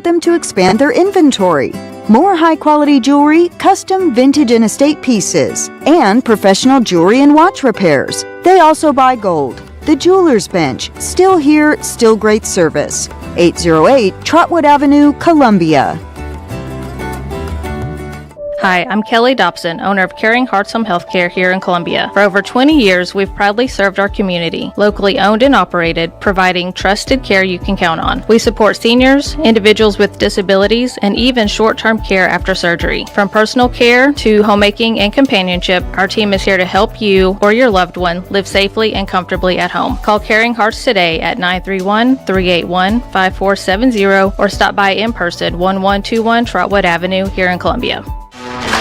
them to expand their inventory. More high-quality jewelry, custom vintage and estate pieces, and professional jewelry and watch repairs. They also buy gold. The Jeweler's Bench, still here, still great service. 808 Trotwood Avenue, Columbia. Hi, I'm Kelly Dobson, owner of Caring Hearts Home Healthcare here in Columbia. For over 20 years, we've proudly served our community, locally owned and operated, providing trusted care you can count on. We support seniors, individuals with disabilities, and even short-term care after surgery. From personal care to homemaking and companionship, our team is here to help you or your loved one live safely and comfortably at home. Call Caring Hearts today at 931-381-5470 or stop by in person, 1121 Trotwood Avenue here in Columbia.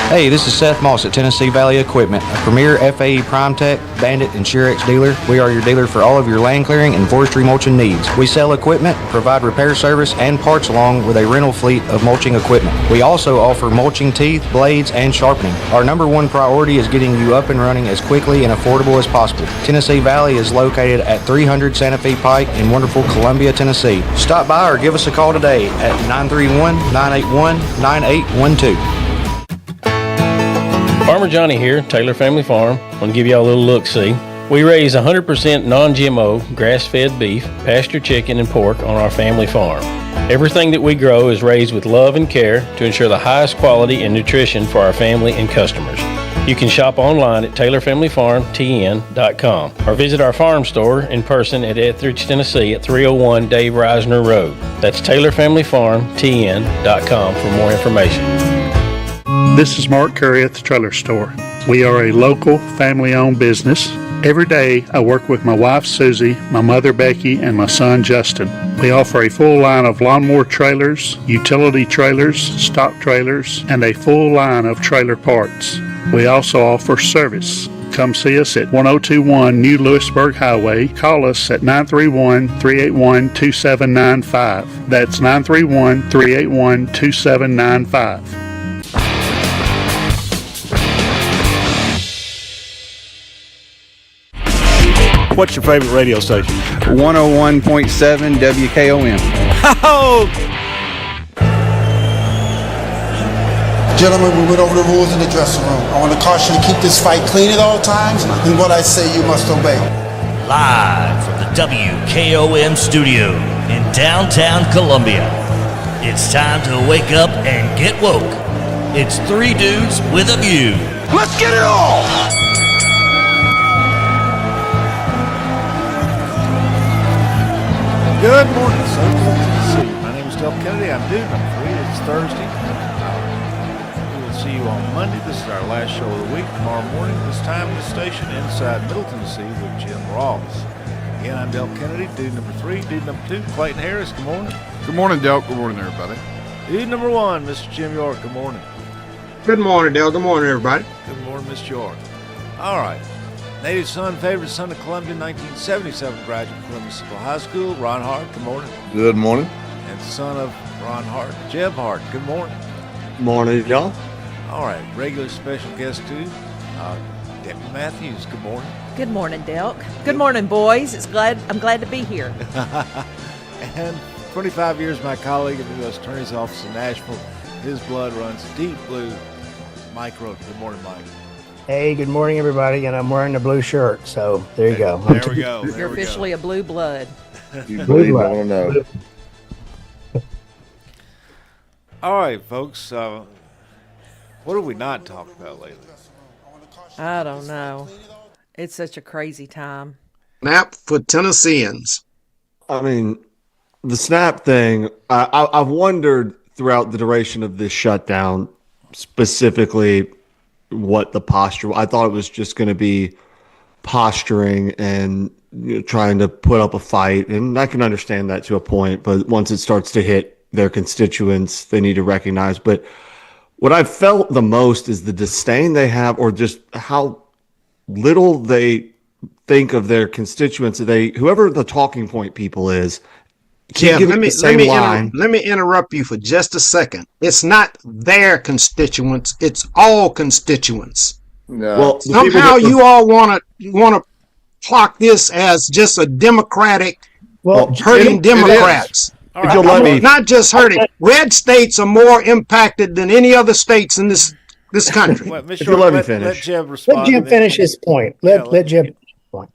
Hey, this is Seth Moss at Tennessee Valley Equipment, a premier FAE PrimeTech, Bandit, and SureX dealer. We are your dealer for all of your land clearing and forestry mulching needs. We sell equipment, provide repair service, and parts along with a rental fleet of mulching equipment. We also offer mulching teeth, blades, and sharpening. Our number one priority is getting you up and running as quickly and affordable as possible. Tennessee Valley is located at 300 Santa Fe Pike in wonderful Columbia, Tennessee. Stop by or give us a call today at 931-981-9812. Farmer Johnny here, Taylor Family Farm. I want to give y'all a little look-see. We raise 100% non-GMO, grass-fed beef, pasture chicken, and pork on our family farm. Everything that we grow is raised with love and care to ensure the highest quality and nutrition for our family and customers. You can shop online at TaylorFamilyFarmTN.com or visit our farm store in person at Etheridge, Tennessee at 301 Dave Reisner Road. That's TaylorFamilyFarmTN.com for more information. This is Mark Curry at the Trailer Store. We are a local, family-owned business. Every day, I work with my wife, Susie, my mother, Becky, and my son, Justin. We offer a full line of lawnmower trailers, utility trailers, stock trailers, and a full line of trailer parts. We also offer service. Come see us at 1021 New Lewisburg Highway. Call us at 931-381-2795. That's 931-381-2795. What's your favorite radio station? 101.7 WKOM. Oh! Gentlemen, we went over the rules in the dressing room. I want to caution you to keep this fight clean at all times, and what I say you must obey. Live from the WKOM studio in downtown Columbia, it's time to wake up and get woke. It's three dudes with a view. Let's get it all! Good morning, Central Tennessee. My name is Del Kennedy. I'm dude number 3. It's Thursday. We will see you on Monday. This is our last show of the week. Tomorrow morning, this time, the station inside Middle Tennessee with Jim Ross. Again, I'm Del Kennedy, dude number 3. Dude number 2, Clayton Harris. Good morning. Good morning, Del. Good morning, everybody. Dude number 1, Mr. Jim York. Good morning. Good morning, Del. Good morning, everybody. Good morning, Mr. York. All right. Native son, favorite son of Columbia, 1977 graduate from Columbia Central High School, Ron Hart. Good morning. Good morning. And son of Ron Hart, Jeb Hart. Good morning. Morning, y'all. All right, regular special guest too, Debbie Matthews. Good morning. Good morning, Delk. Good morning, boys. I'm glad to be here. And 25 years, my colleague at the U.S. Attorney's Office in Nashville. His blood runs deep blue. Mike Rote. Good morning, Mike. Hey, good morning, everybody, and I'm wearing a blue shirt, so there you go. There we go. You're officially a blue blood. You believe I don't know. All right, folks. What have we not talked about lately? I don't know. It's such a crazy time. Snap for Tennesseans. I mean, the SNAP thing, I've wondered throughout the duration of this shutdown, specifically what the posture. I thought it was just going to be posturing and trying to put up a fight, and I can understand that to a point, but once it starts to hit their constituents, they need to recognize. But what I've felt the most is the disdain they have, or just how little they think of their constituents. Whoever the talking point people is, Jeff, let me interrupt you for just a second. It's not their constituents; it's all constituents. No. Well, somehow you all want to clock this as just a Democratic hurting Democrats. All If you'll let me, Not just hurting. Red states are more impacted than any other states in this country. Well, Mr. if you'll let me Let finish. Jeb respond. Let Jim finish his point. Let Jim point.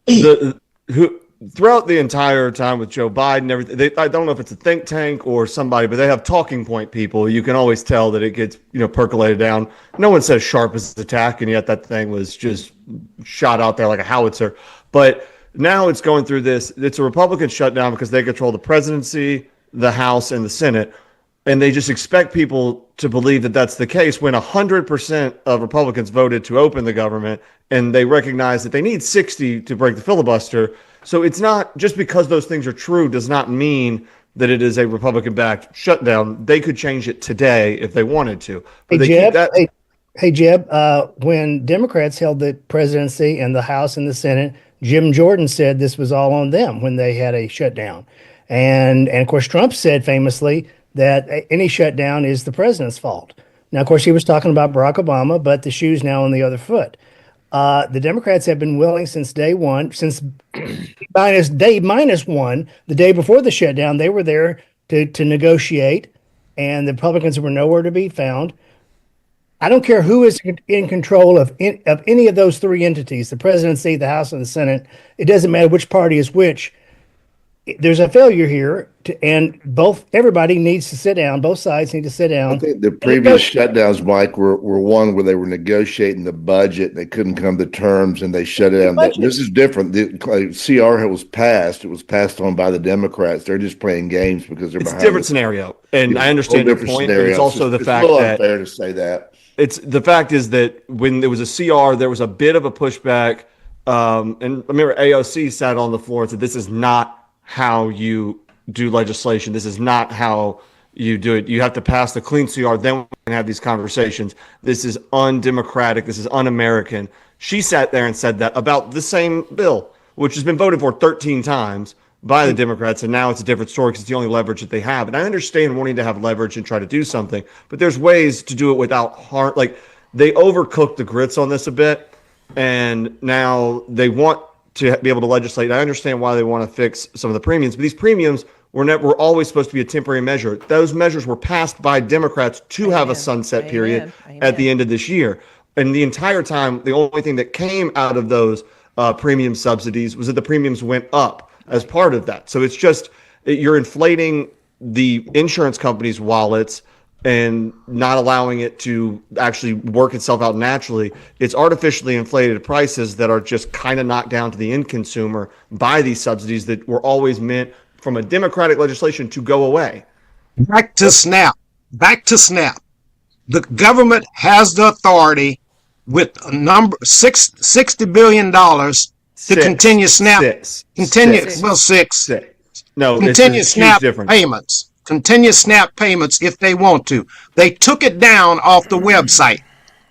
Throughout the entire time with Joe Biden and everything, I don't know if it's a think tank or somebody, but they have talking point people. You can always tell that it gets, percolated down. No one says sharpest attack, and yet that thing was just shot out there like a howitzer. But now it's going through this. It's a Republican shutdown because they control the presidency, the House, and the Senate. And they just expect people to believe that that's the case when 100% of Republicans voted to open the government, and they recognize that they need 60 to break the filibuster. So it's not just because those things are true does not mean that it is a Republican-backed shutdown. They could change it today if they wanted to. But Hey, Jeb, when Democrats held the presidency and the House and the Senate, Jim Jordan said this was all on them when they had a shutdown. And of course, Trump said famously that any shutdown is the president's fault. Now, of course, he was talking about Barack Obama, but the shoe's now on the other foot. The Democrats have been willing since day one, since day minus one, the day before the shutdown, they were there to negotiate, and the Republicans were nowhere to be found. I don't care who is in control of any of those three entities, the presidency, the House, and the Senate. It doesn't matter which party is which. There's a failure here, and everybody needs to sit down. Both sides need to sit down. I think the previous shutdowns, Mike, were one where they were negotiating the budget and they couldn't come to terms and they shut it down. This is different. The CR was passed. It was passed on by the Democrats. They're just playing games because they're behind. It's a different scenario, and I understand your point. But it's also the fact that it's unfair to say that. It's the fact is that when there was a CR, there was a bit of a pushback. And I remember AOC sat on the floor and said, "This is not how you do legislation. This is not how you do it. You have to pass the clean CR, then we can have these conversations. This is undemocratic. This is un-American." She sat there and said that about the same bill, which has been voted for 13 times by the Democrats, and now it's a different story because it's the only leverage that they have. And I understand wanting to have leverage and try to do something, but there's ways to do it without harm. Like, they overcooked the grits on this a bit, and now they want to be able to legislate. I understand why they want to fix some of the premiums, but these premiums were always supposed to be a temporary measure. Those measures were passed by Democrats to have a sunset period at the end of this year. And the entire time, the only thing that came out of those premium subsidies was that the premiums went up as part of that. So it's just, you're inflating the insurance companies' wallets and not allowing it to actually work itself out naturally. It's artificially inflated prices that are just kind of knocked down to the end consumer by these subsidies that were always meant from a Democratic legislation to go away. Back to SNAP. The government has the authority with a number $60 billion to continue SNAP. Continue SNAP payments. Continue SNAP payments if they want to. They took it down off the website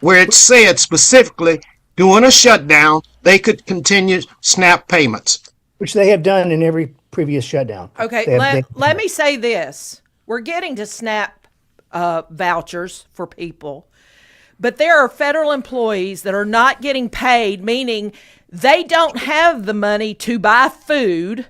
where it said specifically during a shutdown they could continue SNAP payments, which they have done in every previous shutdown. Okay, let me say this. We're getting to SNAP vouchers for people, but there are federal employees that are not getting paid, meaning they don't have the money to buy food.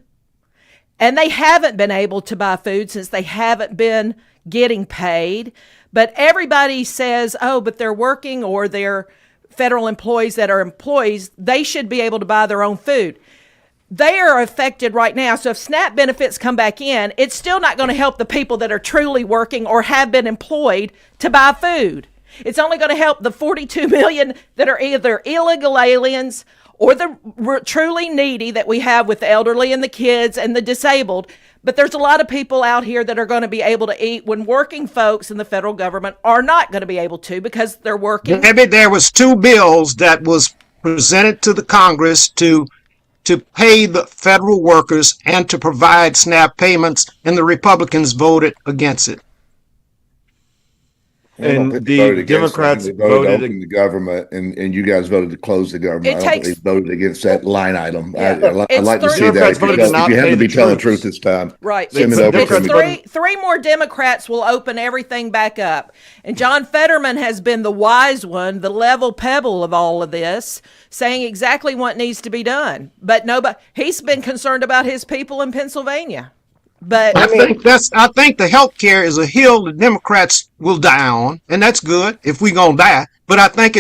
And they haven't been able to buy food since they haven't been getting paid. But everybody says, oh, but they're working, or they're federal employees that are employees. They should be able to buy their own food. They are affected right now. So if SNAP benefits come back in, it's still not going to help the people that are truly working or have been employed to buy food. It's only going to help the 42 million that are either illegal aliens or the truly needy that we have with the elderly and the kids and the disabled. But there's a lot of people out here that are going to be able to eat when working folks in the federal government are not going to be able to because they're working. Maybe there was two bills that was presented to the Congress to pay the federal workers and to provide SNAP payments, and the Republicans voted against it. And the Democrats voted to open the government, and you guys voted to close the government. I don't think they voted against that line item. Yeah, I'd like to see that. If you have to be telling the truth this time. Right. It's three more Democrats will open everything back up. And John Fetterman has been the wise one, the level pebble of all of this, saying exactly what needs to be done. But he's been concerned about his people in Pennsylvania. But I think the health care is a hill the Democrats will die on, and that's good if we gonna die. But I think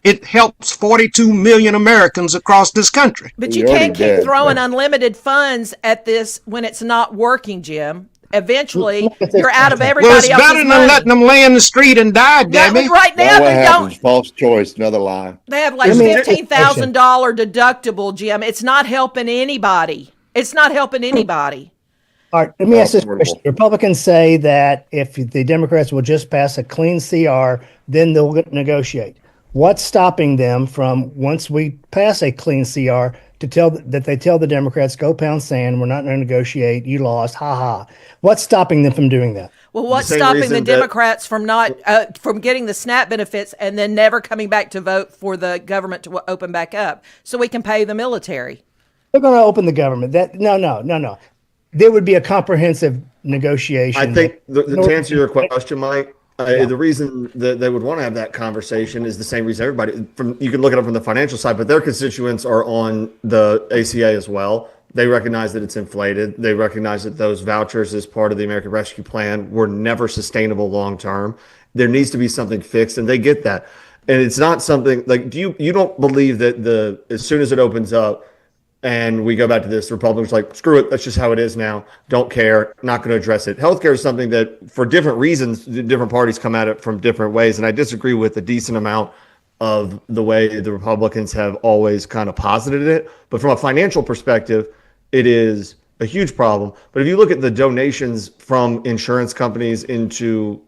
it helps 42 million Americans across this country. But you can't keep throwing unlimited funds at this when it's not working, Jim. Eventually, you're out of everybody else's money. Well, it's better than letting them lay in the street and die, Debbie. Right now, they don't. False choice, another lie. They have like $15,000 deductible, Jim. It's not helping anybody. It's not helping anybody. All right, let me ask this question. Republicans say that if the Democrats will just pass a clean CR, then they'll negotiate. What's stopping them from, once we pass a clean CR, to tell the Democrats, go pound sand, we're not going to negotiate, you lost, ha ha. What's stopping them from doing that? Well, what's stopping the Democrats from from getting the SNAP benefits and then never coming back to vote for the government to open back up so we can pay the military? They're going to open the government. No. There would be a comprehensive negotiation. I think to answer your question, Mike, the reason that they would want to have that conversation is the same reason everybody. You can look it up from the financial side, but their constituents are on the ACA as well. They recognize that it's inflated. They recognize that those vouchers as part of the American Rescue Plan were never sustainable long term. There needs to be something fixed, and they get that. And it's not something like you don't believe that as soon as it opens up and we go back to this, the Republicans are like, screw it, that's just how it is now. Don't care, not going to address it. Healthcare is something that, for different reasons, different parties come at it from different ways. And I disagree with a decent amount of the way the Republicans have always kind of posited it. But from a financial perspective, it is a huge problem. But if you look at the donations from insurance companies into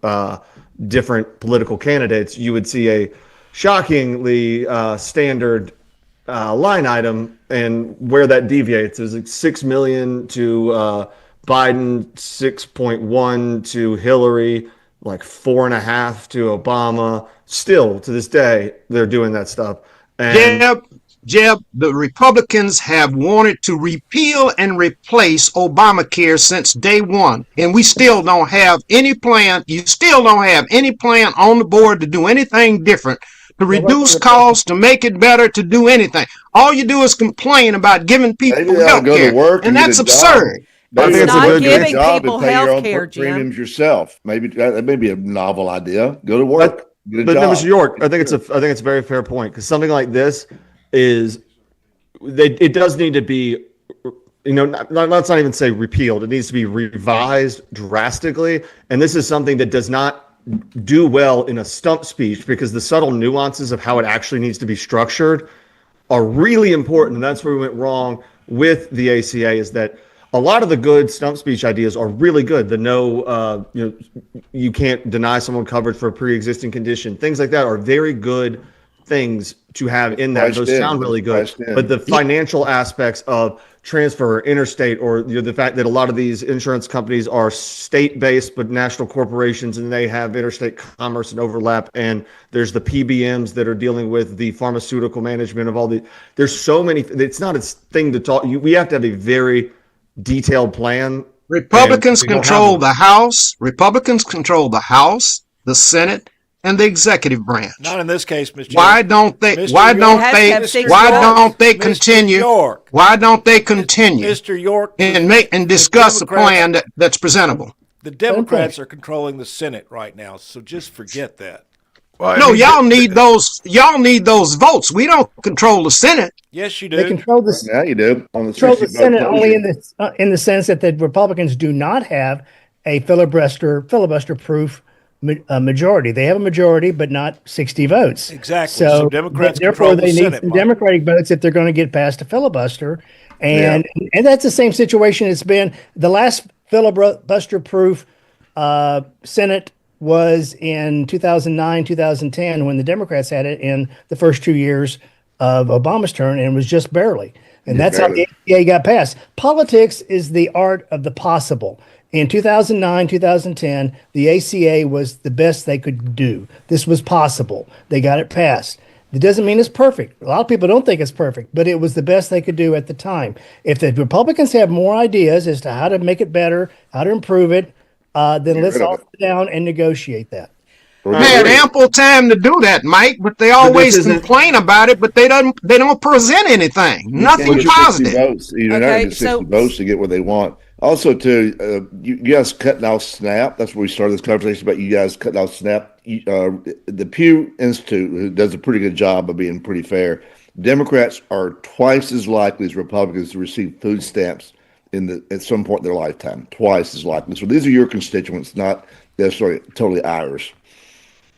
different political candidates, you would see a shockingly standard line item, and where that deviates is like $6 million to Biden, 6.1 to Hillary, like 4.5 to Obama. Still to this day, they're doing that stuff. And Jeb, the Republicans have wanted to repeal and replace Obamacare since day one, and we still don't have any plan. You still don't have any plan on the board to do anything different, to reduce costs, to make it better, to do anything. All you do is complain about giving people health care, and that's absurd. Maybe it's not giving people health care, Jim. Premiums yourself. Maybe that may be a novel idea. Go to work. But Mr. York, I think it's a very fair point, because something like this it does need to be, let's not even say repealed. It needs to be revised drastically, and this is something that does not do well in a stump speech, because the subtle nuances of how it actually needs to be structured are really important. And that's where we went wrong with the ACA, is that a lot of the good stump speech ideas are really good. You can't deny someone coverage for a pre-existing condition. Things like that are very good things to have in that. Those sound really good. But the financial aspects of transfer, interstate, or the fact that a lot of these insurance companies are state-based but national corporations, and they have interstate commerce and overlap, and there's the PBMs that are dealing with the pharmaceutical management of all the. There's so many. It's not a thing to talk. We have to have a very detailed plan. Republicans control the House. Republicans control the House, the Senate, and the executive branch. Not in this case, Mr. Why don't they continue? Why don't they continue, Mr. York, and discuss a plan that's presentable? The Democrats are controlling the Senate right now, so just forget that. No, y'all need those. Y'all need those votes. We don't control the Senate. Yes, you do. They control the. Yeah, you do. Control the Senate only in the sense that the Republicans do not have a filibuster-proof majority. They have a majority, but not 60 votes. Exactly. So Democrats therefore, they need some Democratic votes if they're going to get past a filibuster. And that's the same situation it's been. The last filibuster-proof Senate was in 2009, 2010, when the Democrats had it in the first 2 years of Obama's term, and it was just barely. And that's how the ACA got passed. Politics is the art of the possible. In 2009, 2010, the ACA was the best they could do. This was possible. They got it passed. It doesn't mean it's perfect. A lot of people don't think it's perfect, but it was the best they could do at the time. If the Republicans have more ideas as to how to make it better, how to improve it, then let's all sit down and negotiate that. They had ample time to do that, Mike, but they always complain about it, but they don't present anything. Nothing positive. Votes. You don't have 60 votes to get what they want. Also, too, you guys cutting off SNAP. That's where we started this conversation about you guys cutting off SNAP. The Pew Institute, who does a pretty good job of being pretty fair, Democrats are twice as likely as Republicans to receive food stamps at some point in their lifetime. Twice as likely. So these are your constituents, not necessarily totally ours.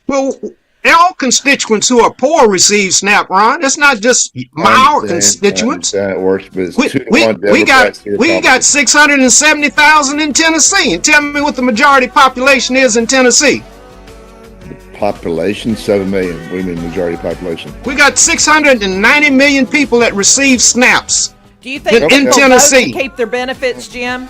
Well, all constituents who are poor receive SNAP, Ron. It's not just our constituents. I understand it works, but it's we got 670,000 in Tennessee. And tell me what the majority population is in Tennessee. Population 7 million. What do you mean majority population? We got 690 million people that receive SNAPs. Do you think in people Tennessee vote to keep their benefits, Jim?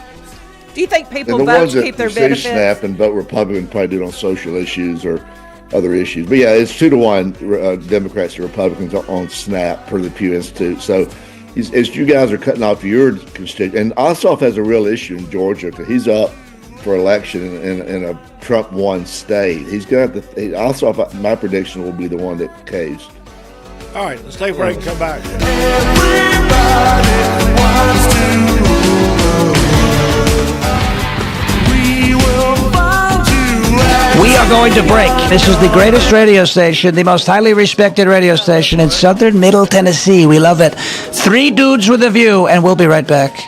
Do you think people the vote ones to keep their that benefits? SNAP and vote Republican probably do it on social issues or other issues. But yeah, it's 2-1 Democrats to Republicans on SNAP per the Pew Institute. So as you guys are cutting off your constituents, and Ossoff has a real issue in Georgia because he's up for election in a Trump-won state. He's got Ossoff, my prediction, will be the one that caves. All right, let's take a break and come back. We are going to break. This is the greatest radio station, the most highly respected radio station in southern Middle Tennessee. We love it. 3 Dudes with a View, and we'll be right back.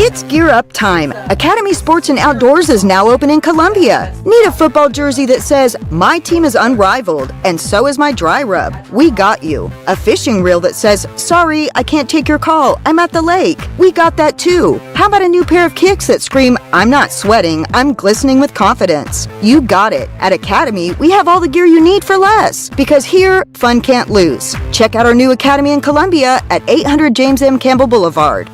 It's Gear Up time. Academy Sports and Outdoors is now open in Columbia. Need a football jersey that says, "My team is unrivaled, and so is my dry rub"? We got you. A fishing reel that says, "Sorry, I can't take your call. I'm at the lake." We got that too. How about a new pair of kicks that scream, "I'm not sweating, I'm glistening with confidence"? You got it. At Academy, we have all the gear you need for less. Because here, fun can't lose. Check out our new Academy in Columbia at 800 James M. Campbell Boulevard.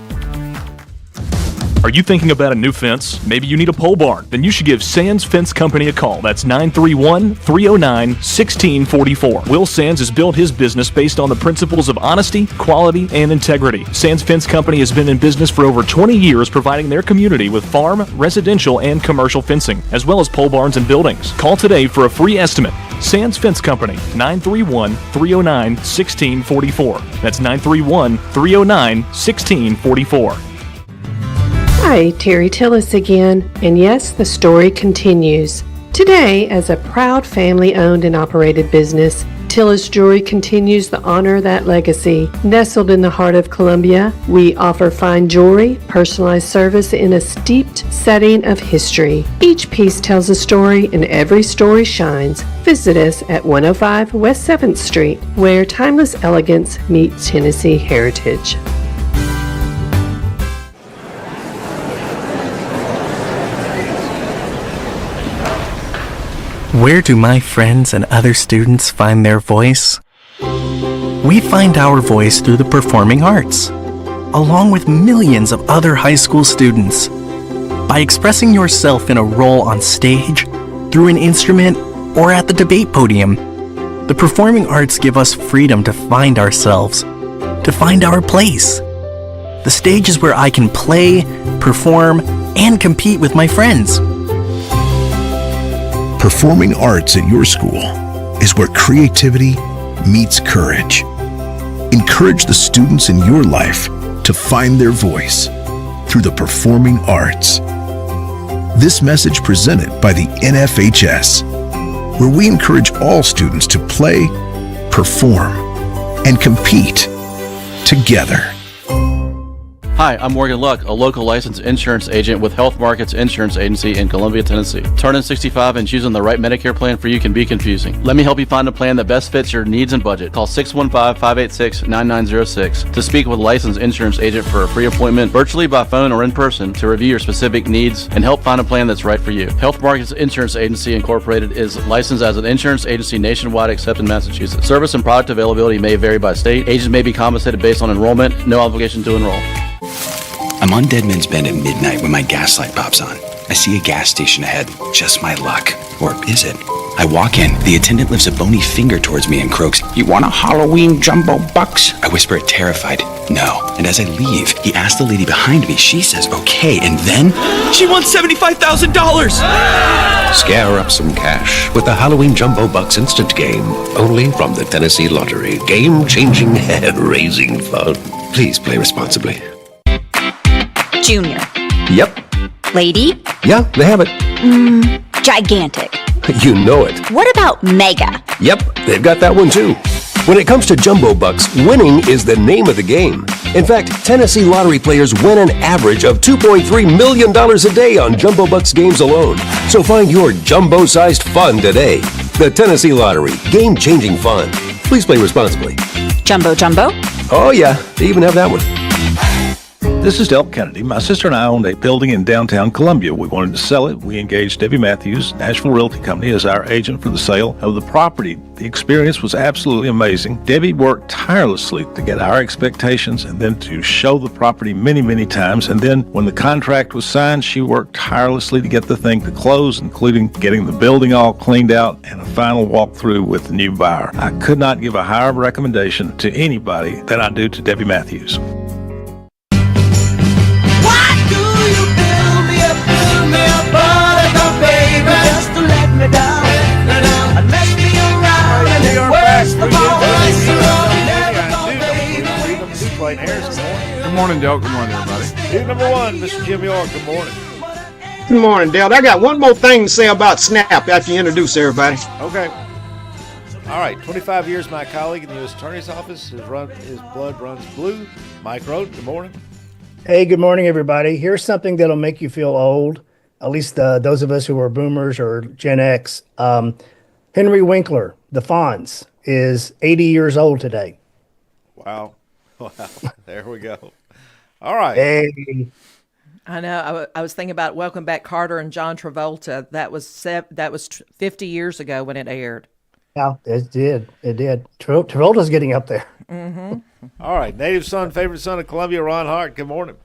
Are you thinking about a new fence? Maybe you need a pole barn? Then you should give Sands Fence Company a call. That's 931-309-1644. Will Sands has built his business based on the principles of honesty, quality, and integrity. Sands Fence Company has been in business for over 20 years, providing their community with farm, residential, and commercial fencing, as well as pole barns and buildings. Call today for a free estimate. Sands Fence Company, 931-309-1644. That's 931-309-1644. Hi, Terry Tillis again, and yes, the story continues. Today, as a proud family-owned and operated business, Tillis Jewelry continues to honor that legacy. Nestled in the heart of Columbia, we offer fine jewelry, personalized service in a steeped setting of history. Each piece tells a story, and every story shines. Visit us at 105 West 7th Street, where timeless elegance meets Tennessee heritage. Where do my friends and other students find their voice? We find our voice through the performing arts, along with millions of other high school students. By expressing yourself in a role on stage, through an instrument, or at the debate podium, the performing arts give us freedom to find ourselves, to find our place. The stage is where I can play, perform, and compete with my friends. Performing arts at your school is where creativity meets courage. Encourage the students in your life to find their voice through the performing arts. This message presented by the NFHS, where we encourage all students to play, perform, and compete together. Hi, I'm Morgan Luck, a local licensed insurance agent with Health Markets Insurance Agency in Columbia, Tennessee. Turning 65 and choosing the right Medicare plan for you can be confusing. Let me help you find a plan that best fits your needs and budget. Call 615-586-9906 to speak with a licensed insurance agent for a free appointment, virtually by phone or in person, to review your specific needs and help find a plan that's right for you. Health Markets Insurance Agency Incorporated is licensed as an insurance agency nationwide except in Massachusetts. Service and product availability may vary by state. Agents may be compensated based on enrollment. No obligation to enroll. I'm on Deadman's Bend at midnight when my gas light pops on. I see a gas station ahead. Just my luck. Or is it? I walk in. The attendant lifts a bony finger towards me and croaks, "You want a Halloween jumbo bucks?" I whisper it terrified, "No." And as I leave, he asks the lady behind me. She says, "Okay." And then, she wants $75,000! Scare up some cash with the Halloween Jumbo Bucks instant game. Only from the Tennessee Lottery. Game-changing, hair-raising fun. Please play responsibly. Junior, Yep. Lady? Yeah, they have it. Gigantic. You know it. What about mega? Yep, they've got that one too. When it comes to Jumbo Bucks, winning is the name of the game. In fact, Tennessee lottery players win an average of $2.3 million a day on Jumbo Bucks games alone. So find your jumbo-sized fun today. The Tennessee Lottery. Game-changing fun. Please play responsibly. Jumbo Jumbo? Oh yeah, they even have that one. This is Del Kennedy. My sister and I owned a building in downtown Columbia. We wanted to sell it. We engaged Debbie Matthews, Nashville Realty Company, as our agent for the sale of the property. The experience was absolutely amazing. Debbie worked tirelessly to get our expectations and then to show the property many, many times. And then when the contract was signed, she worked tirelessly to get the thing to close, including getting the building all cleaned out and a final walkthrough with the new buyer. I could not give a higher recommendation to anybody than I do to Debbie Matthews. Good morning, Del. Good morning, everybody. Dude number one, Mr. Jim York. Good morning. Good morning, Dale. I got one more thing to say about Snap after you introduce everybody. Okay. All right. 25 years, my colleague in the U.S. Attorney's Office. His blood runs blue. Mike Roden. Good morning. Hey, good morning, everybody. Here's something that'll make you feel old, at least those of us who are boomers or Gen X. Henry Winkler, the Fonz, is 80 years old today. Wow. Wow. There we go. All right. Hey. I know. I was thinking about Welcome Back, Carter and John Travolta. That was 50 years ago when it aired. Yeah, it did. It did. Travolta's getting up there. Mm-hmm. All right. Native son, favorite son of Columbia, Ron Hart. Good morning.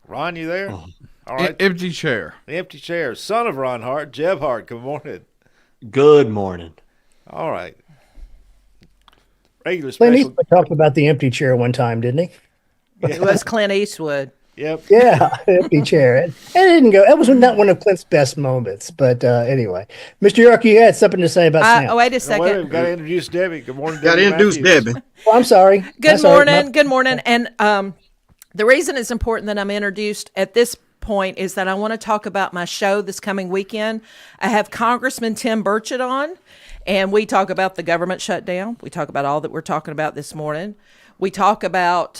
Ron, you there? Oh. All right. Empty chair. The empty chair. Son of Ron Hart, Jeb Hart. Good morning. Good morning. All right. Regular Clint special. Eastwood talked about the empty chair one time, didn't he? It was Clint Eastwood. Yep. Yeah, empty chair. And it didn't go. That was not one of Clint's best moments. But anyway, Mr. York, you had something to say about Snap. Oh, wait a second. We've got to introduce Debbie. Good morning, Got to introduce Debbie. Oh, I'm sorry. Good morning. Good morning. And the reason it's important that I'm introduced at this point is that I want to talk about my show this coming weekend. I have Congressman Tim Burchett on, and we talk about the government shutdown. We talk about all that we're talking about this morning. We talk about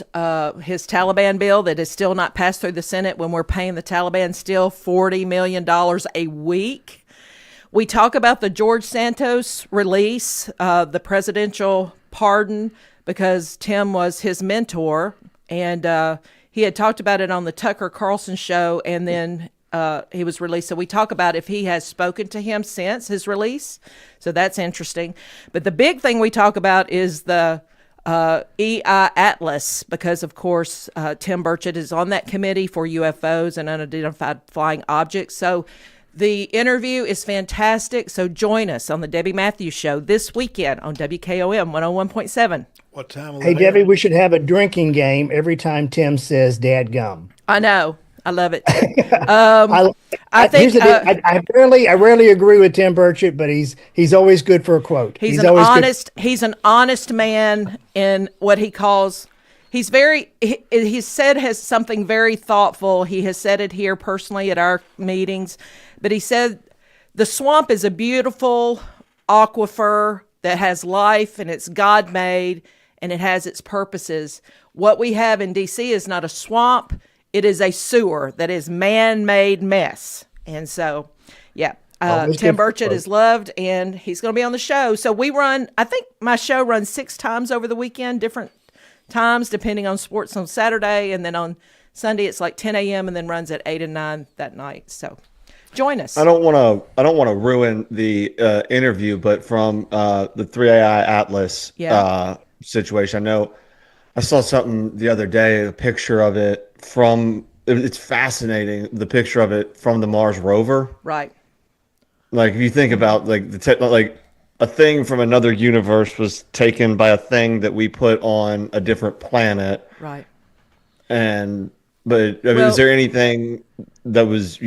his Taliban bill that is still not passed through the Senate when we're paying the Taliban still $40 million a week. We talk about the George Santos release, the presidential pardon, because Tim was his mentor, and he had talked about it on the Tucker Carlson show, and then he was released. So we talk about if he has spoken to him since his release. So that's interesting. But the big thing we talk about is the EI Atlas, because of course Tim Burchett is on that committee for UFOs and unidentified flying objects. So the interview is fantastic. So join us on the Debbie Matthews Show this weekend on WKOM 101.7. What time? Hey, Debbie, we should have a drinking game every time Tim says "Dad gum." I know. I love it. I think I rarely agree with Tim Burchett, but he's always good for a quote. He's an honest man in what he calls. He has something very thoughtful. He has said it here personally at our meetings, but he said the swamp is a beautiful aquifer that has life and it's God made and it has its purposes. What we have in DC is not a swamp. It is a sewer that is man-made mess. And so, yeah, Tim Burchett is loved, and he's going to be on the show. So I think my show runs 6 times over the weekend, different times depending on sports on Saturday. And then on Sunday, it's like 10 a.m. and then runs at 8 and 9 that night. So join us. I don't want to ruin the interview, but from the 3AI Atlas situation, I know I saw something the other day, a picture of it it's fascinating, the picture of it from the Mars rover. Right. Like if you think about like a thing from another universe was taken by a thing that we put on a different planet. Right. Is there anything that was,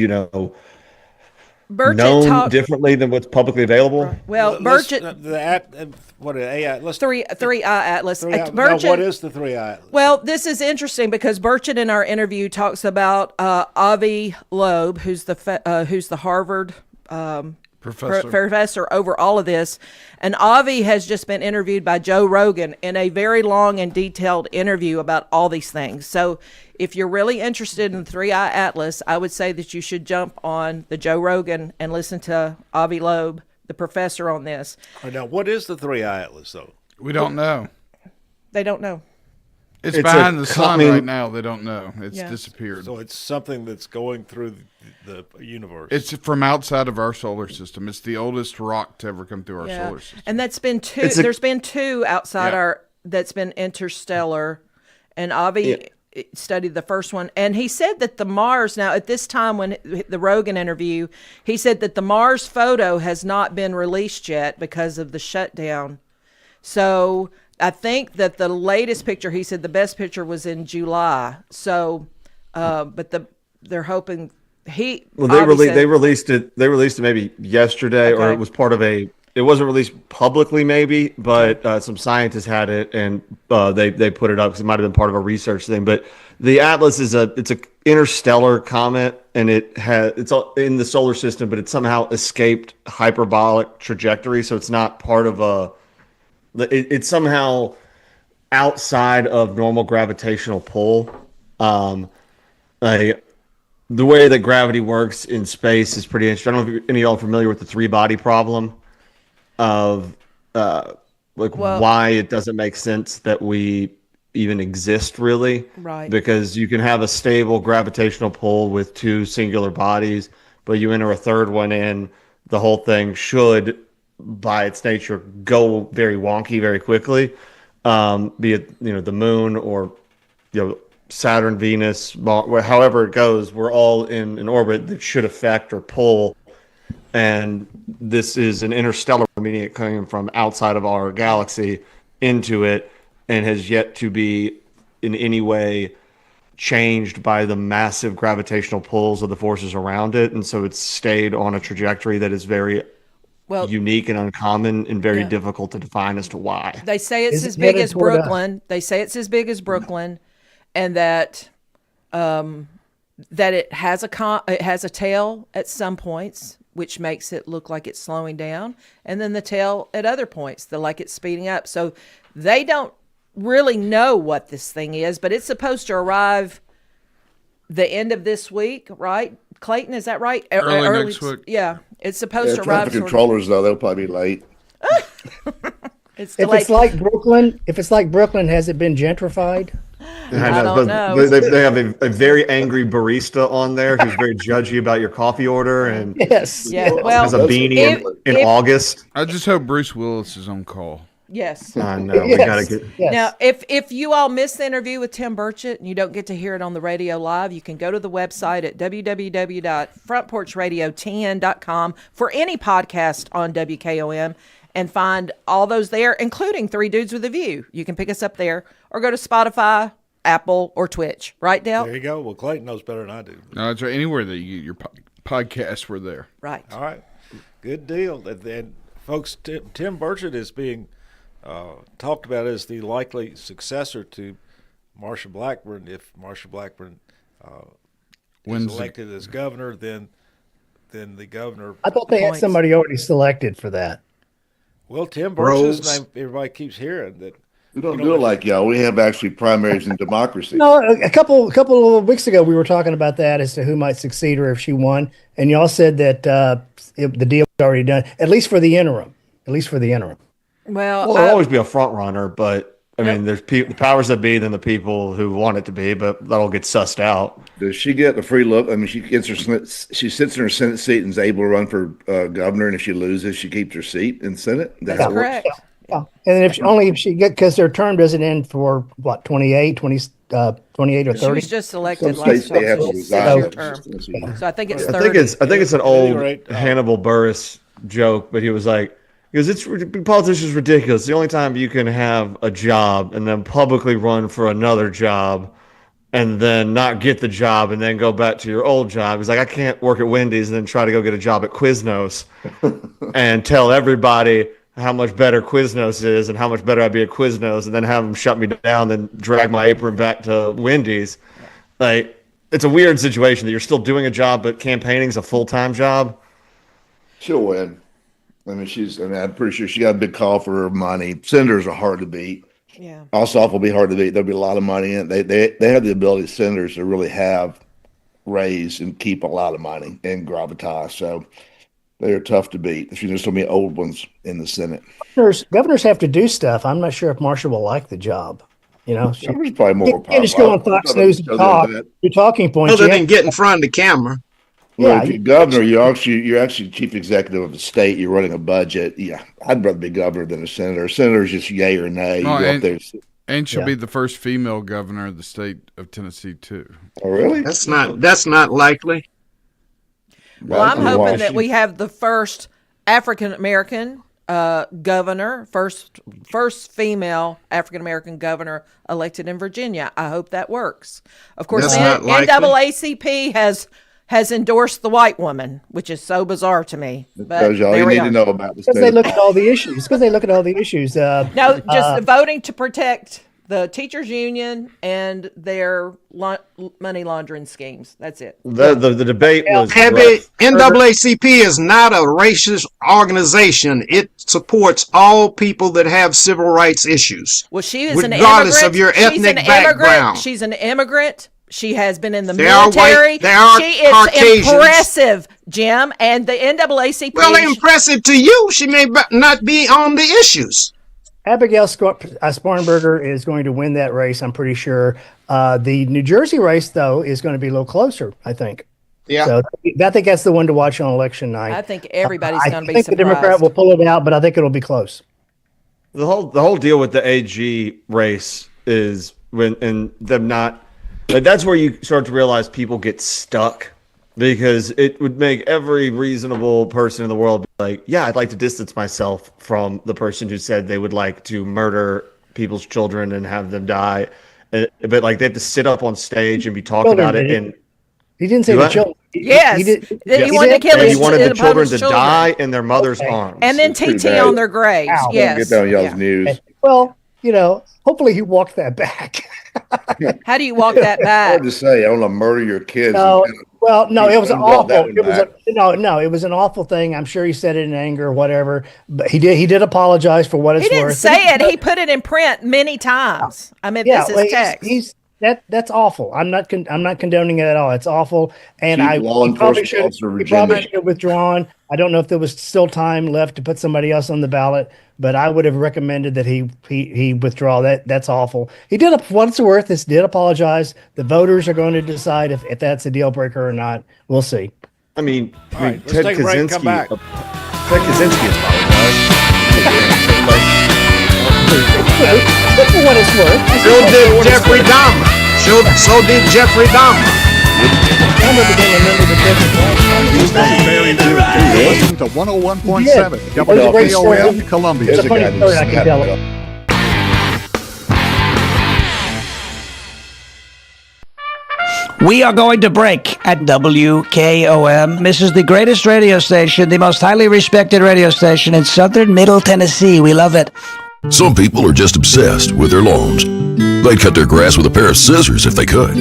known talked differently than what's publicly available. Well, Burchett, what AI? Let's 3I Atlas. Burchett, what is the 3I Atlas? Well, this is interesting because Burchett in our interview talks about Avi Loeb, who's the Harvard professor over all of this, and Avi has just been interviewed by Joe Rogan in a very long and detailed interview about all these things. So if you're really interested in 3I Atlas, I would say that you should jump on the Joe Rogan and listen to Avi Loeb, the professor, on this. All right, now, what is the 3I Atlas, though? We don't know. They don't know. It's behind the sun right now. They don't know. It's disappeared. So it's something that's going through the universe. It's from outside of our solar system. It's the oldest rock to ever come through our solar system. And that's been two. There's been two outside our that's been interstellar, and Avi studied the first one, and he said that the Mars. Now, at this time, when the Rogan interview, he said that the Mars photo has not been released yet because of the shutdown. So I think that the latest picture, he said the best picture was in July. So, but they're hoping they released it maybe yesterday, or it was part of a. It wasn't released publicly, maybe, but some scientists had it, and they put it up because it might have been part of a research thing. But the Atlas is it's a interstellar comet, and it's in the solar system, but it somehow escaped hyperbolic trajectory, so it's not part of a. It's somehow outside of normal gravitational pull. The way that gravity works in space is pretty interesting. I don't know if any of y'all are familiar with the three-body problem of why it doesn't make sense that we even exist, really. Right. Because you can have a stable gravitational pull with two singular bodies, but you enter a third one in, the whole thing should, by its nature, go very wonky very quickly, be it the moon or Saturn, Venus, however it goes. We're all in an orbit that should affect or pull, and this is an interstellar, meaning it coming from outside of our galaxy into it, and has yet to be in any way changed by the massive gravitational pulls of the forces around it, and so it's stayed on a trajectory that is very unique and uncommon and very difficult to define as to why. They say it's as big as Brooklyn. They say it's as big as Brooklyn, and that it has a tail at some points, which makes it look like it's slowing down, and then the tail at other points, like it's speeding up. So they don't really know what this thing is, but it's supposed to arrive the end of this week, right? Clayton, is that right? Early next week. Yeah, it's supposed to arrive. Traffic controllers, though, they'll probably be late. If it's like Brooklyn, has it been gentrified? I don't know. They have a very angry barista on there who's very judgy about your coffee order, and has a beanie in August. I just hope Bruce Willis is on call. Yes. I know. We gotta get. Yes. Now, if you all missed the interview with Tim Burchett and you don't get to hear it on the radio live, you can go to the website at www.frontporchradio10.com for any podcast on WKOM and find all those there, including Three Dudes with a View. You can pick us up there, or go to Spotify, Apple, or Twitch. Right, Dale? There you go. Well, Clayton knows better than I do. No, that's right. Anywhere that you get your podcasts, we're there. Right. All right. Good deal. And folks, Tim Burchett is being talked about as the likely successor to Marsha Blackburn. If Marsha Blackburn is elected as governor, then the governor. I thought they had somebody already selected for that. Well, Tim Burchett's name, everybody keeps hearing that. We don't do it like y'all. We have actually primaries in democracy. No, a couple of weeks ago, we were talking about that as to who might succeed her if she won, and y'all said that the deal was already done, at least for the interim. Well, there'll always be a front runner, but I mean, there's the powers that be, then the people who want it to be, but that'll get sussed out. Does she get a free look? I mean, she sits in her Senate seat and is able to run for governor, and if she loses, she keeps her seat in Senate. That's correct. Yeah. And if she because their term doesn't end for what 28 or 30. She was just elected Some last states they have to resign. term. So I think it's 30. I think it's an old Hannibal Buress joke, but he was like, because politicians ridiculous. The only time you can have a job and then publicly run for another job and then not get the job and then go back to your old job. He's like, I can't work at Wendy's and then try to go get a job at Quiznos and tell everybody how much better Quiznos is and how much better I'd be at Quiznos, and then have them shut me down, then drag my apron back to Wendy's. Like, it's a weird situation that you're still doing a job, but campaigning's a full-time job. She'll win. I mean, I'm pretty sure she got a big call for her money. Senators are hard to beat. Yeah. Ossoff will be hard to beat. There'll be a lot of money in it. They have the ability, senators, to really raise and keep a lot of money and gravitas. So they're tough to beat. There's just so many old ones in the Senate. Governors have to do stuff. I'm not sure if Marsha will like the job. You know, she's probably more. You can't just go on Fox News and talk. Your talking points. Other than get in front of the camera. Well, yeah, if you're governor, you're actually chief executive of the state. You're running a budget. Yeah, I'd rather be governor than a senator. A senator is just yay or nay. And she'll be the first female governor of the state of Tennessee too. Oh, really? That's not likely. Well, I'm hoping that we have the first African American governor, first female African American governor elected in Virginia. I hope that works. Of course, the NAACP has endorsed the white woman, which is so bizarre to me. But tells you all you need to know about this. Because they look at all the issues. No, just voting to protect the teachers union and their money laundering schemes. That's it. The debate was NAACP is not a racist organization. It supports all people that have civil rights issues. Well, she is regardless of your ethnic background. She's an immigrant. She has been in the military. They are she is Caucasians. Impressive, Jim. And the NAACP. Well, impressive to you. She may not be on the issues. Abigail Sparrenberger is going to win that race, I'm pretty sure. The New Jersey race, though, is going to be a little closer, I think. Yeah. So I think that's the one to watch on election night. I think everybody's going to be surprised. I think the Democrat will pull it out, but I think it'll be close. The whole deal with the AG race is that's where you start to realize people get stuck, because it would make every reasonable person in the world be like, yeah, I'd like to distance myself from the person who said they would like to murder people's children and have them die. But like, they have to sit up on stage and be talking about it. And he didn't say the children. Yes. He wanted to kill He wanted the children to die in their mother's arms. And then TT on their graves. Ow. Yes. Get down y'all's news. Well, hopefully he walked that back. How do you walk that back? Hard to say. I don't want to murder your kids. No, it was awful. It was an awful thing. I'm sure he said it in anger or whatever, but he did apologize for what it's worth. He didn't say it. He put it in print many times. I mean, this is text. That's awful. I'm not condoning it at all. It's awful, and he probably should have withdrawn. I don't know if there was still time left to put somebody else on the ballot, but I would have recommended that he withdraw. That's awful. He did what it's worth. He did apologize. The voters are going to decide if that's a deal breaker or not. We'll see. I mean, right, Ted take a break and come back. Ted Kaczynski apologized. For what it's worth. So did Jeffrey Dahmer. So did Jeffrey Dahmer. Listen to 101.7 WKOM Columbia. It's a funny story, I can tell it. We are going to break at WKOM. This is the greatest radio station, the most highly respected radio station in southern Middle Tennessee. We love it. Some people are just obsessed with their lawns. They'd cut their grass with a pair of scissors if they could.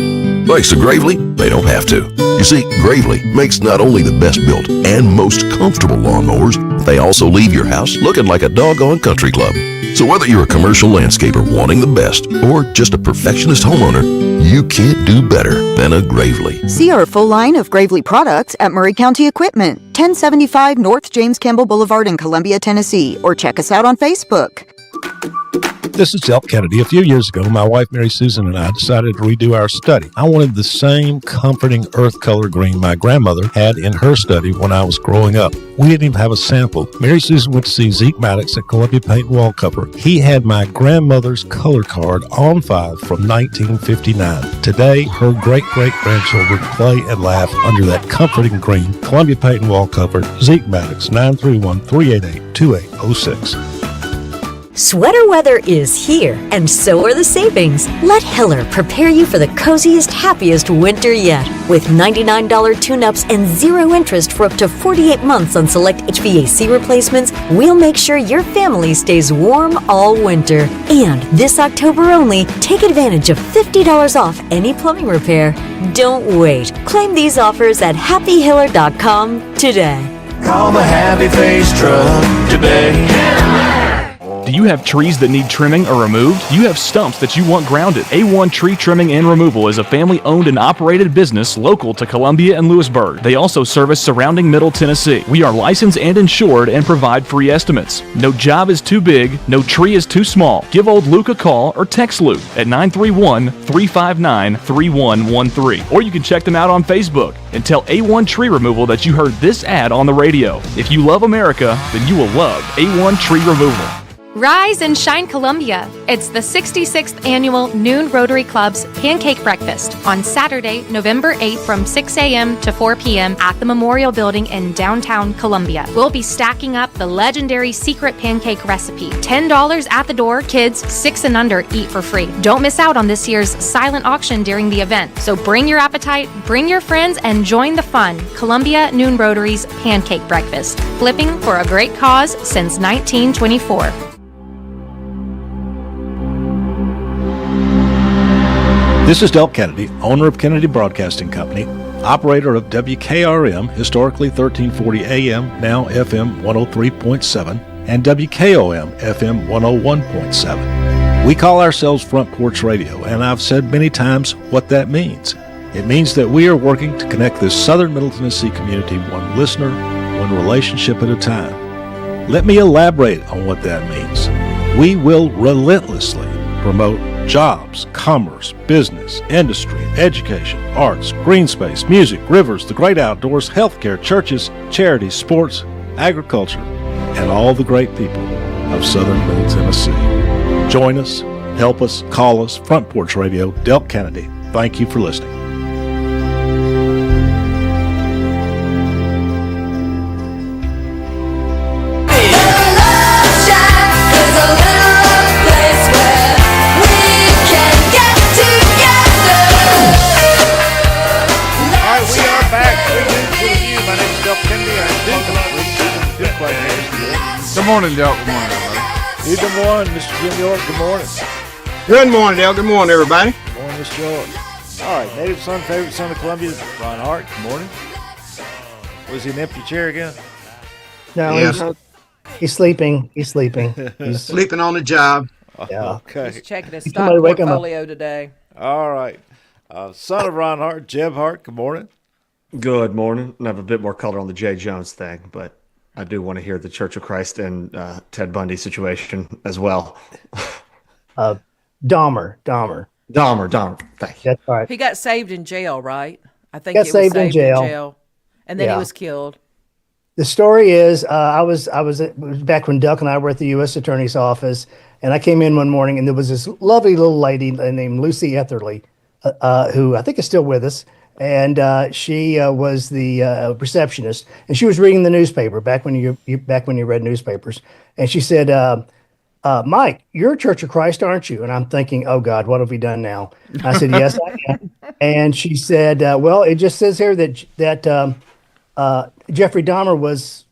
Thanks to Gravely, they don't have to. You see, Gravely makes not only the best built and most comfortable lawnmowers, they also leave your house looking like a doggone country club. So whether you're a commercial landscaper wanting the best or just a perfectionist homeowner, you can't do better than a Gravely. See our full line of Gravely products at Murray County Equipment, 1075 North James Campbell Boulevard in Columbia, Tennessee, or check us out on Facebook. This is Delk Kennedy. A few years ago, my wife, Mary Susan, and I decided to redo our study. I wanted the same comforting earth color green my grandmother had in her study when I was growing up. We didn't even have a sample. Mary Susan went to see Zeke Maddox at Columbia Paint and Wallcover. He had my grandmother's color card on file from 1959. Today, her great-great-grandchildren play and laugh under that comforting green. Columbia Paint and Wallcover, Zeke Maddox, 931-388-2806. Sweater weather is here, and so are the savings. Let Hiller prepare you for the coziest, happiest winter yet. With $99 tune-ups and zero interest for up to 48 months on select HVAC replacements, we'll make sure your family stays warm all winter. And this October only, take advantage of $50 off any plumbing repair. Don't wait. Claim these offers at happyhiller.com today. Call the Happy Face Truck today. Do you have trees that need trimming or removed? Do you have stumps that you want grounded? A1 Tree Trimming and Removal is a family-owned and operated business local to Columbia and Lewisburg. They also service surrounding Middle Tennessee. We are licensed and insured and provide free estimates. No job is too big, no tree is too small. Give old Luke a call or text Luke at 931-359-3113. Or you can check them out on Facebook and tell A1 Tree Removal that you heard this ad on the radio. If you love America, then you will love A1 Tree Removal. Rise and shine, Columbia. It's the 66th annual Noon Rotary Club's Pancake Breakfast on Saturday, November 8th from 6 a.m. to 4 p.m. at the Memorial Building in downtown Columbia. We'll be stacking up the legendary secret pancake recipe. $10 at the door. Kids 6 and under eat for free. Don't miss out on this year's silent auction during the event. So bring your appetite, bring your friends, and join the fun. Columbia Noon Rotary's Pancake Breakfast. Flipping for a great cause since 1924. This is Del Kennedy, owner of Kennedy Broadcasting Company, operator of WKRM, historically 1340 AM, now FM 103.7, and WKOM, FM 101.7. We call ourselves Front Porch Radio, and I've said many times what that means. It means that we are working to connect this southern Middle Tennessee community one listener, one relationship at a time. Let me elaborate on what that means. We will relentlessly promote jobs, commerce, business, industry, education, arts, green space, music, rivers, the great outdoors, healthcare, churches, charities, sports, agriculture, and all the great people of southern Middle Tennessee. Join us, help us, call us, Front Porch Radio, Del Kennedy. Thank you for listening. Good morning, Del. Good morning, everybody. Good morning, Mr. Jim York. Good morning. Good morning, Del. Good morning, everybody. Good morning, Mr. York. All right, native son, favorite son of Columbia, Ron Hart. Good morning. Was he an empty chair again? No, Yes. he's sleeping. He's sleeping. He's Sleeping on the job. Yeah. Okay. He's checking his Somebody stock wake him up. portfolio today. All right. Son of Ron Hart, Jeb Hart. Good morning. Good morning. I have a bit more color on the Jay Jones thing, but I do want to hear the Church of Christ and Ted Bundy situation as well. Dahmer. Thank you. That's right. He got saved in jail, right? I think Got he was saved in saved jail. and then Yeah. he was killed. The story is, it was back when Duck and I were at the U.S. Attorney's office, and I came in one morning, and there was this lovely little lady named Lucy Etherly, who I think is still with us, and she was the receptionist, and she was reading the newspaper back when you read newspapers, and she said, "Mike, you're a Church of Christ, aren't you?" And I'm thinking, "Oh God, what have we done now?" I said, "Yes, I am." And she said, "Well, it just says here that Jeffrey Dahmer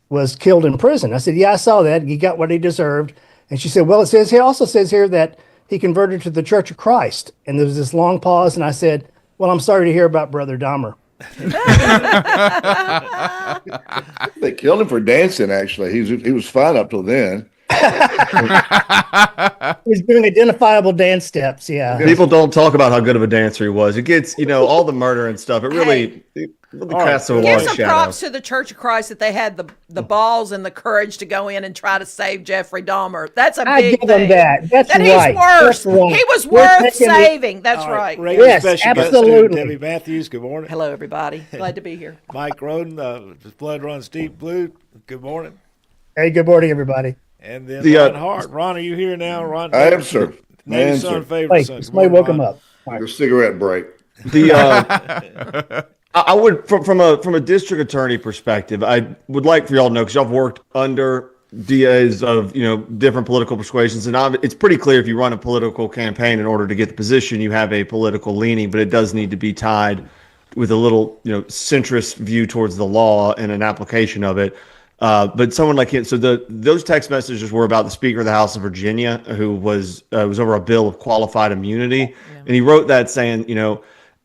was killed in prison." I said, "Yeah, I saw that. He got what he deserved." And she said, "Well, it also says here that he converted to the Church of Christ." And there was this long pause, and I said, "Well, I'm sorry to hear about Brother Dahmer." They killed him for dancing. Actually, he was fine up till then. He was doing identifiable dance steps. Yeah. People don't talk about how good of a dancer he was. It gets, all the murder and stuff. It really casts a Give large some shadow. props to the Church of Christ that they had the balls and the courage to go in and try to save Jeffrey Dahmer. That's a I big give him thing. that. That's that right. he's worth. That's right. He was We're worth taking the- saving. That's All right. Radio Yes, special guest absolutely. Debbie Matthews. Good morning. Hello, everybody. Glad to be here. Mike Roden, Blood Runs Deep Blue. Good morning. Hey, good morning, everybody. And then The, Ron Hart. Ron, are you here now? Ron, I am, sir. Native Man, son, sir. favorite Hey, son. Good somebody morning, woke him Ron. up. All right. The cigarette break. I would, from a district attorney perspective, I would like for y'all to know, because y'all have worked under DAs of different political persuasions, and it's pretty clear if you run a political campaign in order to get the position, you have a political leaning, but it does need to be tied with a little centrist view towards the law and an application of it. But someone like him, so those text messages were about the Speaker of the House of Virginia, who was over a bill of qualified immunity, and he wrote that saying,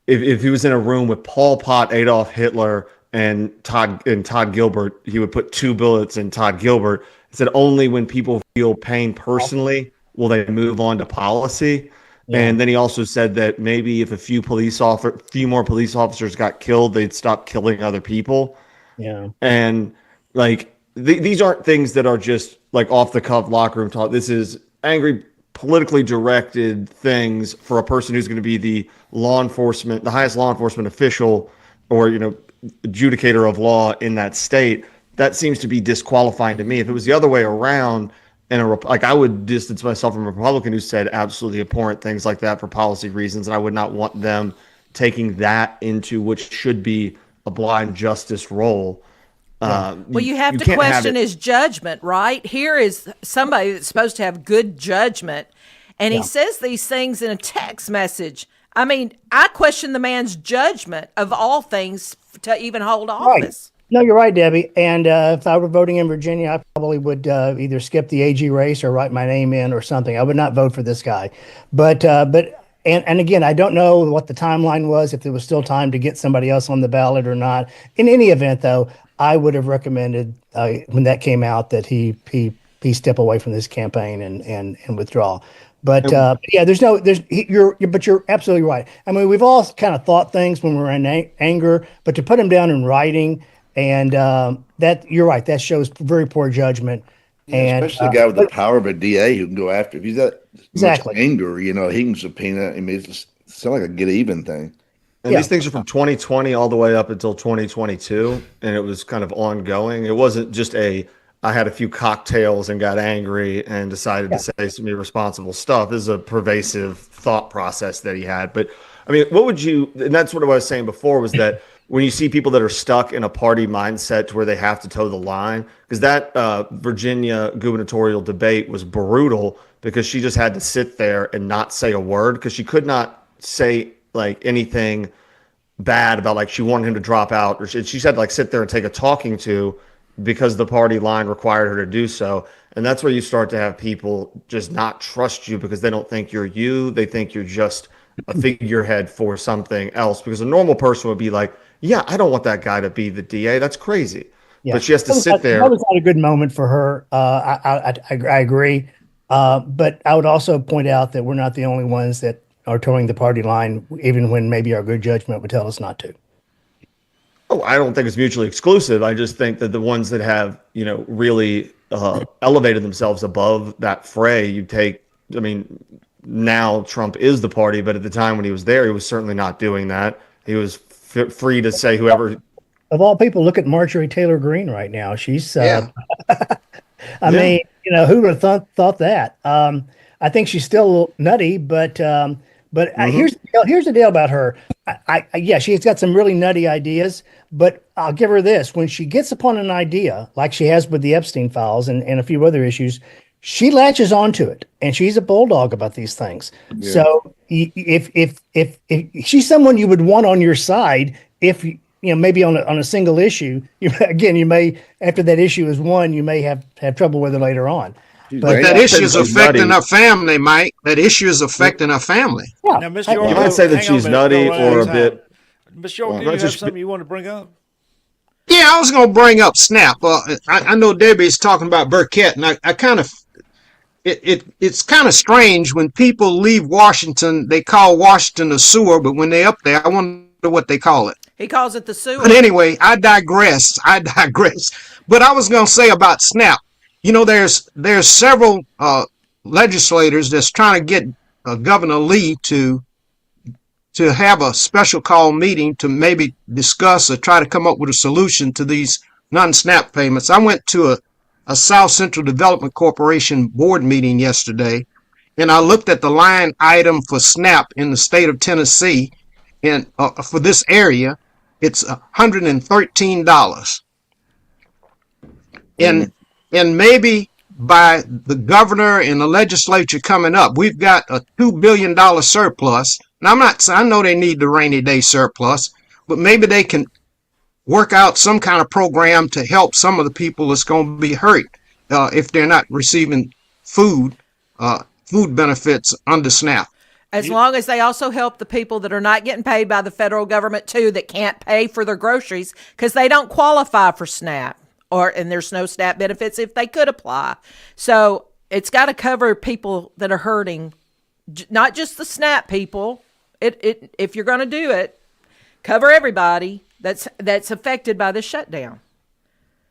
if he was in a room with Pol Pot, Adolf Hitler, and Todd Gilbert, he would put 2 bullets in Todd Gilbert. He said only when people feel pain personally will they move on to policy. Yeah. And then he also said that maybe if a few more police officers got killed, they'd stop killing other people. Yeah. And like these aren't things that are just like off the cuff locker room talk. This is angry, politically directed things for a person who's going to be the highest law enforcement official, or adjudicator of law in that state. That seems to be disqualifying to me. If it was the other way around, and I would distance myself from a Republican who said absolutely abhorrent things like that for policy reasons, and I would not want them taking that into which should be a blind justice role. Well, you have to question his judgment, right? Here is somebody that's supposed to have good judgment, and he says these things in a text message. I mean, I question the man's judgment of all things to even hold office. Right. No, you're right, Debbie. And if I were voting in Virginia, I probably would either skip the AG race or write my name in or something. I would not vote for this guy. But again, I don't know what the timeline was, if there was still time to get somebody else on the ballot or not. In any event, though, I would have recommended when that came out that he step away from this campaign and withdraw. But you're absolutely right. I mean, we've all kind of thought things when we're in anger, but to put them down in writing, and that you're right, that shows very poor judgment. And especially the guy with the power of a DA who can go after. If he's got much anger, he can subpoena. I mean, it's sounds like a get even thing. And these things are from 2020 all the way up until 2022, and it was kind of ongoing. It wasn't just I had a few cocktails and got angry and decided to say some irresponsible stuff. This is a pervasive thought process that he had. But I mean, and that's what I was saying before, was that when you see people that are stuck in a party mindset to where they have to toe the line, because that Virginia gubernatorial debate was brutal, because she just had to sit there and not say a word, because she could not say like anything bad about like she wanted him to drop out, or she had to like sit there and take a talking to, because the party line required her to do so. And that's where you start to have people just not trust you because they don't think you're you. They think you're just a figurehead for something else, because a normal person would be like, yeah, I don't want that guy to be the DA. That's crazy. Yeah. But she has to sit there. That was not a good moment for her. I agree. But I would also point out that we're not the only ones that are towing the party line, even when maybe our good judgment would tell us not to. Oh, I don't think it's mutually exclusive. I just think that the ones that have, really elevated themselves above that fray, now Trump is the party, but at the time when he was there, he was certainly not doing that. He was free to say whoever. Of all people, look at Marjorie Taylor Greene right now. She's, I mean, who would have thought that? I think she's still a little nutty, but here's the deal about her. She's got some really nutty ideas, but I'll give her this. When she gets upon an idea, like she has with the Epstein files and a few other issues, she latches onto it, and she's a bulldog about these things. Yeah. So if she's someone you would want on your side, if maybe on a single issue, you may, after that issue is won, you may have trouble with it later on. But that issue is affecting her family, Mike. That issue is affecting her family. Yeah. Now, Ms. York, you might say that she's nutty or a bit. Ms. York, do you have something you want to bring up? Yeah, I was going to bring up SNAP. I know Debbie's talking about Burkett, and I kind of, it's kind of strange when people leave Washington, they call Washington a sewer, but when they're up there, I wonder what they call it. He calls it the sewer. But anyway, I digress. But I was going to say about SNAP. There's several legislators that's trying to get Governor Lee to have a special call meeting to maybe discuss or try to come up with a solution to these non-SNAP payments. I went to a South Central Development Corporation board meeting yesterday, and I looked at the line item for SNAP in the state of Tennessee, and for this area, it's $113. And And maybe by the governor and the legislature coming up, we've got a $2 billion surplus. Now, I know they need the rainy day surplus, but maybe they can work out some kind of program to help some of the people that's going to be hurt if they're not receiving food benefits under SNAP. As long as they also help the people that are not getting paid by the federal government too, that can't pay for their groceries because they don't qualify for SNAP, and there's no SNAP benefits if they could apply. So it's got to cover people that are hurting, not just the SNAP people. If you're going to do it, cover everybody that's affected by this shutdown.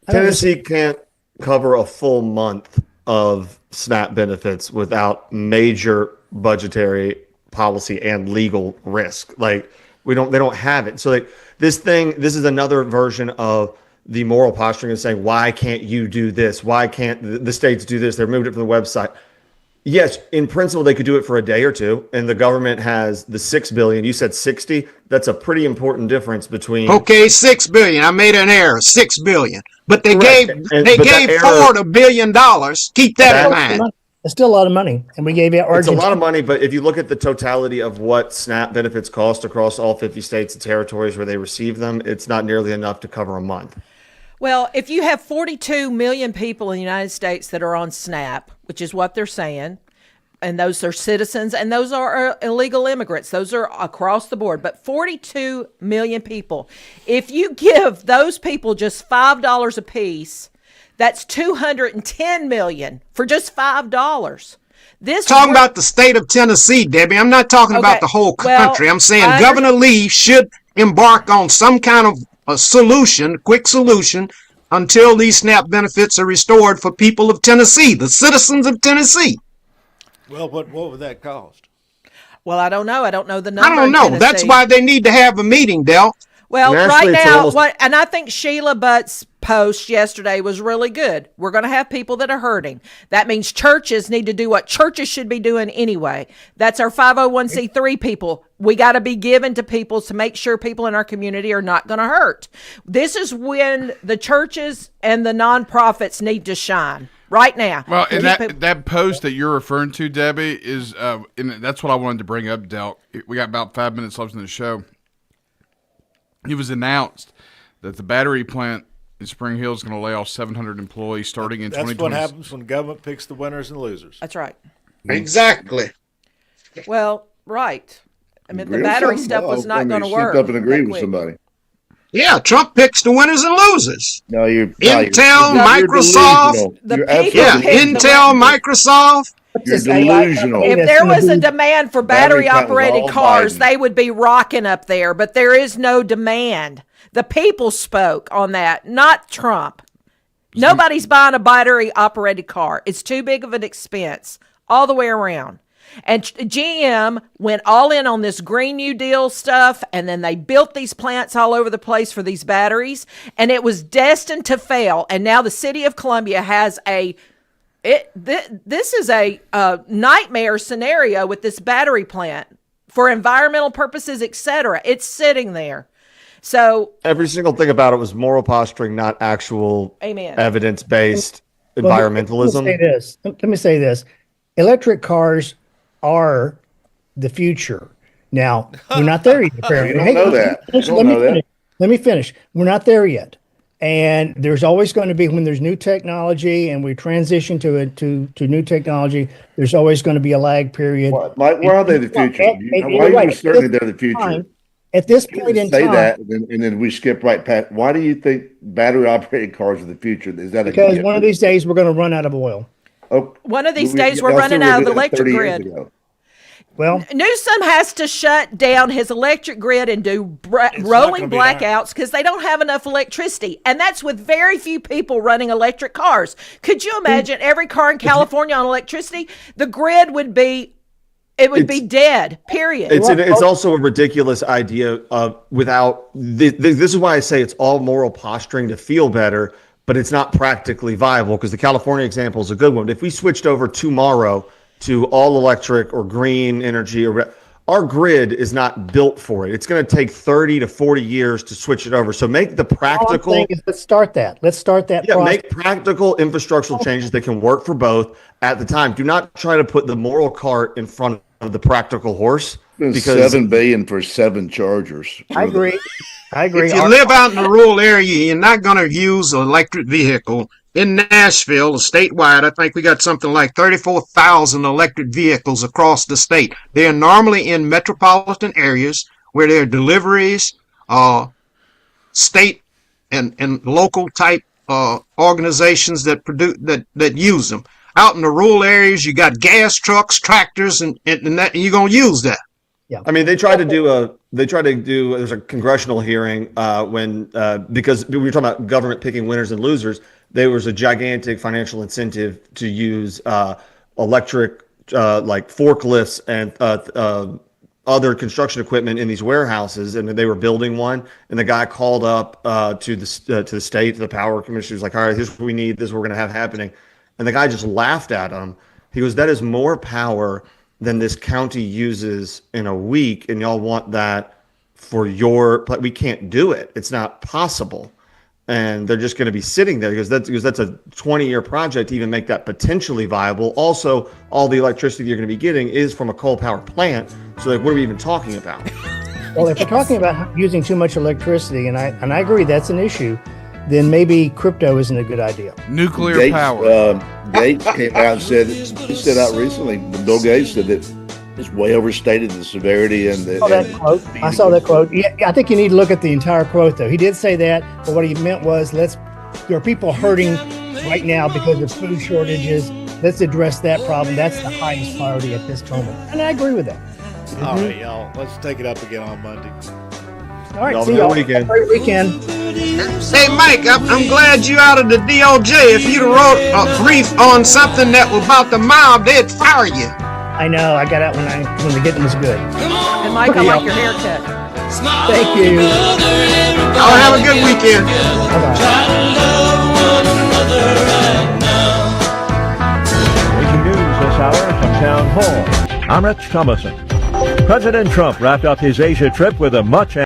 Tennessee can't cover a full month of SNAP benefits without major budgetary policy and legal risk. Like they don't have it. So like this is another version of the moral posturing of saying, why can't you do this? Why can't the states do this? They removed it from the website. Yes, in principle, they could do it for a day or two, and the government has the $6 billion. You said 60. That's a pretty important difference between. Okay, $6 billion. I made an error. $6 billion, but they gave Ford $1 billion. Keep that in mind. It's still a lot of money, and we gave out Argentina. It's a lot of money, but if you look at the totality of what SNAP benefits cost across all 50 states and territories where they receive them, it's not nearly enough to cover a month. Well, if you have 42 million people in the United States that are on SNAP, which is what they're saying, and those are citizens and those are illegal immigrants, those are across the board, but 42 million people, if you give those people just $5 a piece, that's $210 million for just $5. Talking about the state of Tennessee, Debbie. I'm not talking about the whole country. I'm saying Governor Lee should embark on some kind of a solution, quick solution, until these SNAP benefits are restored for people of Tennessee, the citizens of Tennessee. Well, what would that cost? Well, I don't know. I don't know the number. I don't know. That's why they need to have a meeting, Del. Well, right now, and I think Sheila Butt's post yesterday was really good. We're going to have people that are hurting. That means churches need to do what churches should be doing anyway. That's our 501c3 people. We got to be given to people to make sure people in our community are not going to hurt. This is when the churches and the nonprofits need to shine. Right now. Well, and that post that you're referring to, Debbie, is and that's what I wanted to bring up, Del. We got about 5 minutes left in the show. It was announced that the battery plant in Spring Hill is going to lay off 700 employees starting in 2020. That's what happens when government picks the winners and losers. That's right. Exactly. Well, right. I mean, the battery stuff was not going to work. Up and agree with somebody. Yeah, Trump picks the winners and losers. No, Intel, Microsoft. Intel, Microsoft. You're delusional. If there was a demand for battery-operated cars, they would be rocking up there. But there is no demand. The people spoke on that, not Trump. Nobody's buying a battery-operated car. It's too big of an expense all the way around. And GM went all in on this Green New Deal stuff, and then they built these plants all over the place for these batteries, and it was destined to fail. And now the city of Columbia has this is a nightmare scenario with this battery plant for environmental purposes, etc. It's sitting there. So every single thing about it was moral posturing, not actual evidence-based environmentalism. Let me say this. Electric cars are the future. Now, we're not there yet. Let me finish. We're not there yet. And there's always going to be, when there's new technology and we transition to new technology, there's always going to be a lag period. Mike, why are they the future? Why are you certain they're the future? At this point in time, say that, and then we skip right past. Why do you think battery-operated cars are the future? Is that because one of these days we're going to run out of oil? Oh, one of these days we're running out of the electric grid. Well, Newsom has to shut down his electric grid and do rolling blackouts because they don't have enough electricity. And that's with very few people running electric cars. Could you imagine every car in California on electricity? The grid would be dead, period. It's also a ridiculous idea without this is why I say it's all moral posturing to feel better, but it's not practically viable because the California example is a good one. If we switched over tomorrow to all electric or green energy, our grid is not built for it. It's going to take 30 to 40 years to switch it over. So make the practical. All I'm saying is let's start that. Let's start that. Yeah, process. make practical infrastructural changes that can work for both at the time. Do not try to put the moral cart in front of the practical horse. Because $7 billion for 7 chargers. I agree. If you live out in a rural area, you're not going to use an electric vehicle. In Nashville, statewide, I think we got something like 34,000 electric vehicles across the state. They are normally in metropolitan areas where there are deliveries, state and local type organizations that produce that use them. Out in the rural areas, you got gas trucks, tractors, and that, and you're going to use that. Yeah. I mean, there's a congressional hearing because we were talking about government picking winners and losers. There was a gigantic financial incentive to use electric like forklifts and other construction equipment in these warehouses, and they were building one. And the guy called up to the state, to the power commissioner. He was like, "All right, here's what we need. This is what we're going to have happening." And the guy just laughed at him. He goes, "That is more power than this county uses in a week, and y'all want that for your, we can't do it. It's not possible." And they're just going to be sitting there because that's a 20-year project to even make that potentially viable. Also, all the electricity you're going to be getting is from a coal power plant. So like, what are we even talking about? Well, if we're talking about using too much electricity, and I agree that's an issue, then maybe crypto isn't a good idea. Nuclear power. Gates came out and said, he said out recently, Bill Gates said that it's way overstated the severity and the. I saw that quote. Yeah, I think you need to look at the entire quote, though. He did say that, but what he meant was, there are people hurting right now because of food shortages. Let's address that problem. That's the highest priority at this moment. And I agree with that. All right, y'all. Let's take it up again on Monday. All right, see y'all. Have a great weekend. Hey, Mike, I'm glad you out of the DOJ. If you'd wrote a brief on something that was about the mob, they'd fire you. I know. I got out when the getting was good. And Mike, I like your haircut. Thank you. Y'all have a good weekend. Breaking news this hour from Town Hall. I'm Rich Thomason. President Trump wrapped up his Asia trip with a much